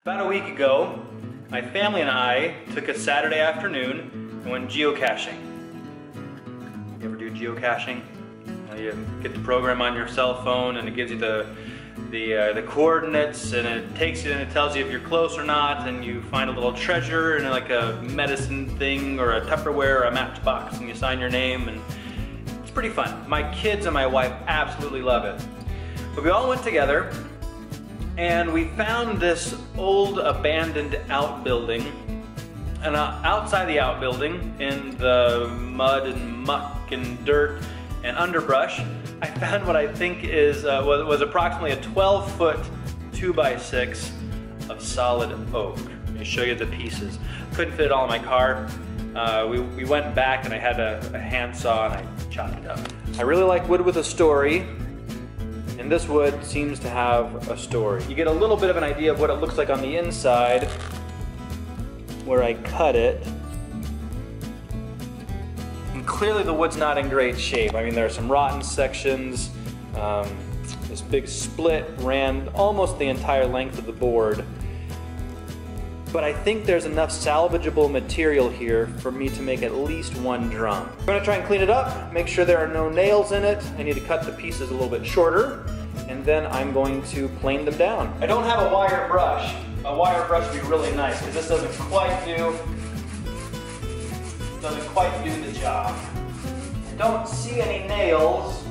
About a week ago, my family and I took a Saturday afternoon and went geocaching. You ever do geocaching? You get the program on your cell phone and it gives you the coordinates, and it takes you and it tells you if you're close or not, and you find a little treasure in like a medicine thing or a Tupperware or a matchbox, and you sign your name, and it's pretty fun. My kids and my wife absolutely love it. But we all went together and we found this old abandoned outbuilding, and outside the outbuilding, in the mud and muck and dirt and underbrush, I found what I think is was approximately a 12-foot 2x6 of solid oak. Let me show you the pieces. Couldn't fit it all in my car. We went back and I had a handsaw and I chopped it up. I really like wood with a story, and this wood seems to have a story. You get a little bit of an idea of what it looks like on the inside where I cut it. And clearly the wood's not in great shape. I mean, there are some rotten sections. This big split ran almost the entire length of the board. But I think there's enough salvageable material here for me to make at least one drum. I'm gonna try and clean it up, make sure there are no nails in it. I need to cut the pieces a little bit shorter, and then I'm going to plane them down. I don't have a wire brush. A wire brush would be really nice, because this doesn't quite do the job. I don't see any nails.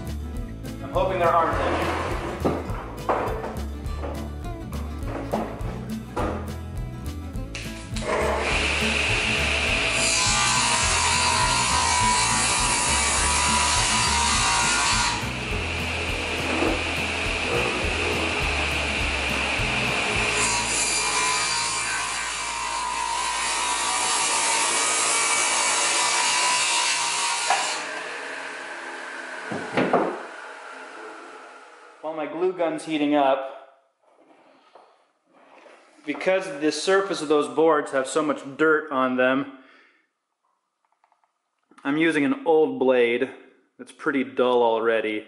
I'm hoping there aren't any. While my glue gun's heating up, because the surface of those boards have so much dirt on them, I'm using an old blade that's pretty dull already.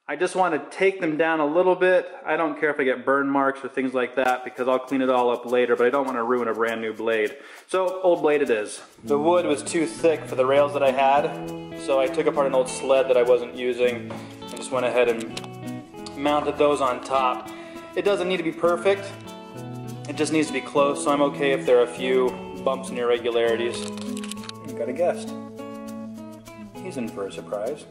I just want to take them down a little bit. I don't care if I get burn marks or things like that, because I'll clean it all up later, but I don't want to ruin a brand new blade. So, old blade it is. The wood was too thick for the rails that I had, so I took apart an old sled that I wasn't using and just went ahead and mounted those on top. It doesn't need to be perfect, it just needs to be close, so I'm okay if there are a few bumps and irregularities. You got a guest. He's in for a surprise.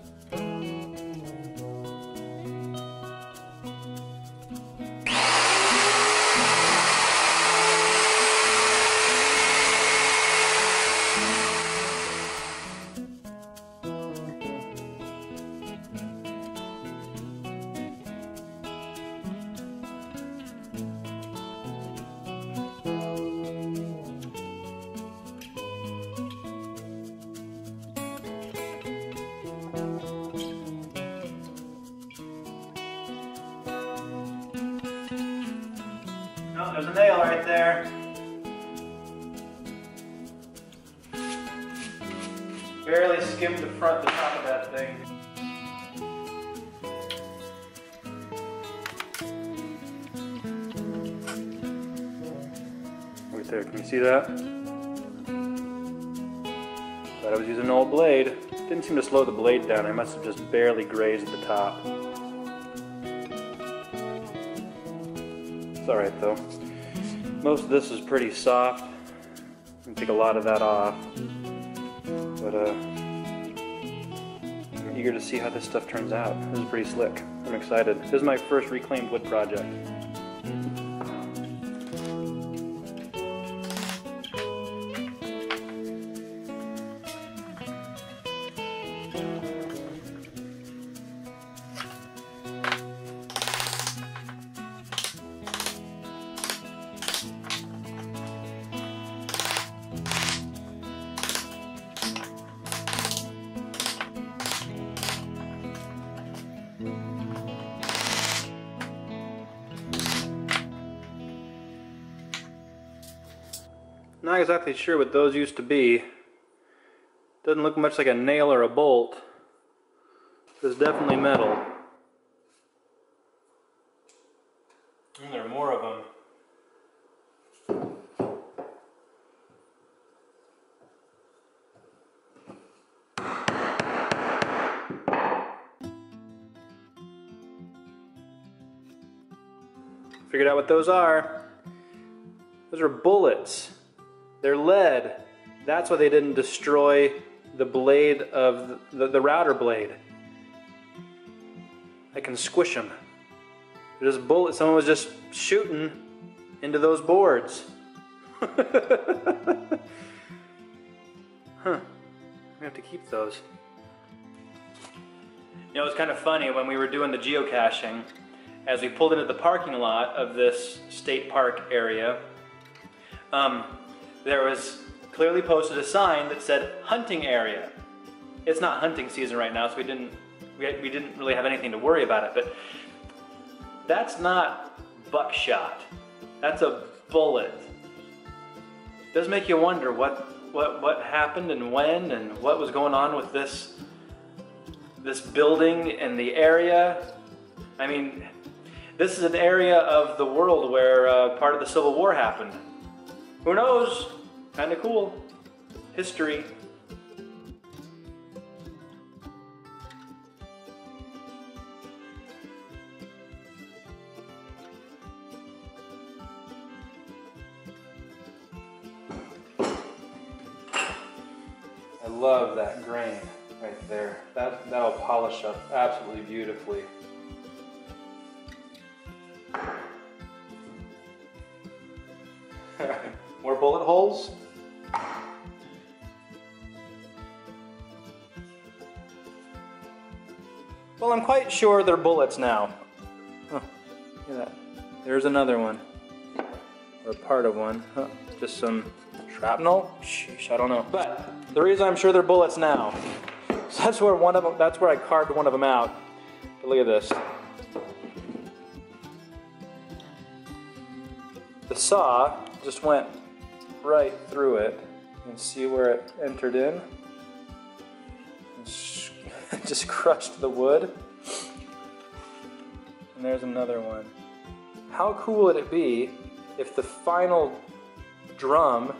Oh, there's a nail right there. Barely skimmed the top of that thing. Right there, can you see that? Thought I was using an old blade. Didn't seem to slow the blade down. I must have just barely grazed the top. It's alright though. Most of this is pretty soft. I can take a lot of that off. But I'm eager to see how this stuff turns out. This is pretty slick. I'm excited. This is my first reclaimed wood project. Not exactly sure what those used to be. Doesn't look much like a nail or a bolt. There's definitely metal. And there are more of them. figured out what those are. Those are bullets. They're lead. That's why they didn't destroy the blade of the router blade. I can squish them. They're just bullets. Someone was just shooting into those boards. Huh. We have to keep those. You know, it was kind of funny when we were doing the geocaching, as we pulled into the parking lot of this state park area, there was clearly posted a sign that said hunting area. It's not hunting season right now, so we didn't really have anything to worry about it, but that's not buckshot. That's a bullet. It does make you wonder what happened and when and what was going on with this building and the area. I mean, this is an area of the world where part of the Civil War happened. Who knows? Kind of cool. History. I love that grain right there. That'll polish up absolutely beautifully. More bullet holes? Well, I'm quite sure they're bullets now. Oh, look at that. There's another one. Or part of one. Huh. Just some shrapnel? Sheesh, I don't know. But the reason I'm sure they're bullets now, so that's where I carved one of them out. But look at this. The saw just went right through it. You can see where it entered in. Just crushed the wood. And there's another one. How cool would it be if the final drum,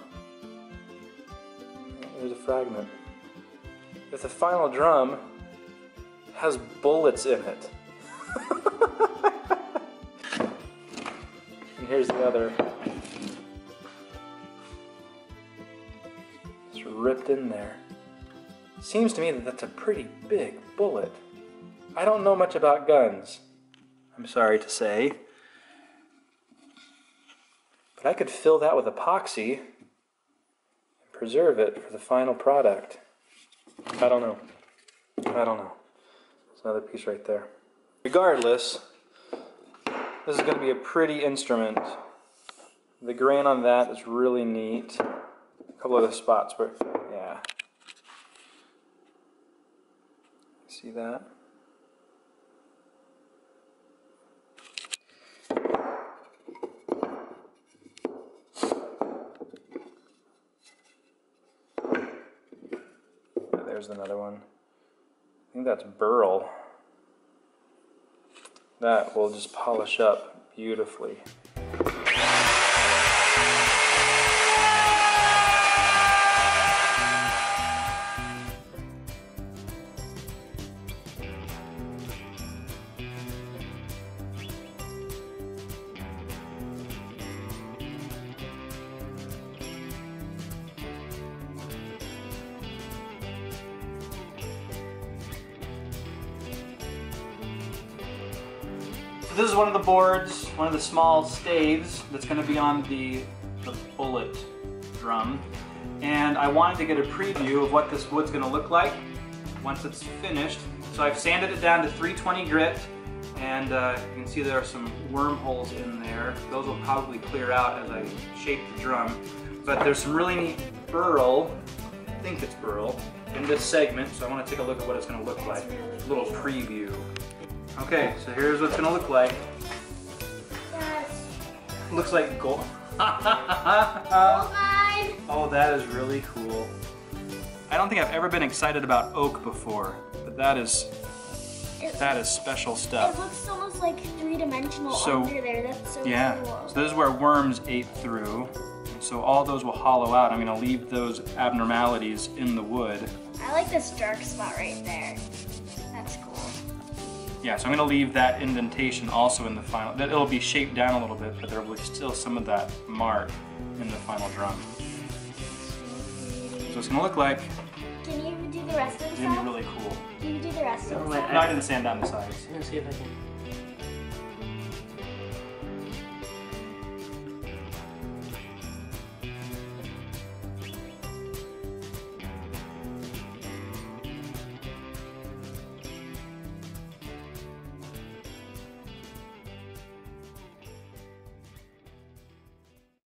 there's a fragment, if the final drum has bullets in it. And here's the other. It's ripped in there. Seems to me that that's a pretty big bullet. I don't know much about guns, I'm sorry to say. But I could fill that with epoxy and preserve it for the final product. I don't know. I don't know. There's another piece right there. Regardless, this is going to be a pretty instrument. The grain on that is really neat. A couple other spots where, yeah. See that? There's another one. I think that's burl. That will just polish up beautifully. This is one of the boards, one of the small staves that's going to be on the bullet drum. And I wanted to get a preview of what this wood's going to look like once it's finished. So I've sanded it down to 320 grit, and you can see there are some wormholes in there. Those will probably clear out as I shape the drum. But there's some really neat burl, I think it's burl, in this segment, so I want to take a look at what it's going to look like. A little preview. Okay, so here's what it's gonna look like. Looks like gold. Oh, that is really cool. I don't think I've ever been excited about oak before, but that is special stuff. It looks almost like three-dimensional under there. That's so cool. So this is where worms ate through. So all those will hollow out. I'm gonna leave those abnormalities in the wood. I like this dark spot right there. That's cool. Yeah, so I'm going to leave that indentation also in the final. It'll be shaped down a little bit, but there will be still some of that mark in the final drum. So it's going to look like... Can you do the rest of the It's going to be really cool. Can you do the rest of the side? No, I didn't sand down the sides. I'm gonna see if I can.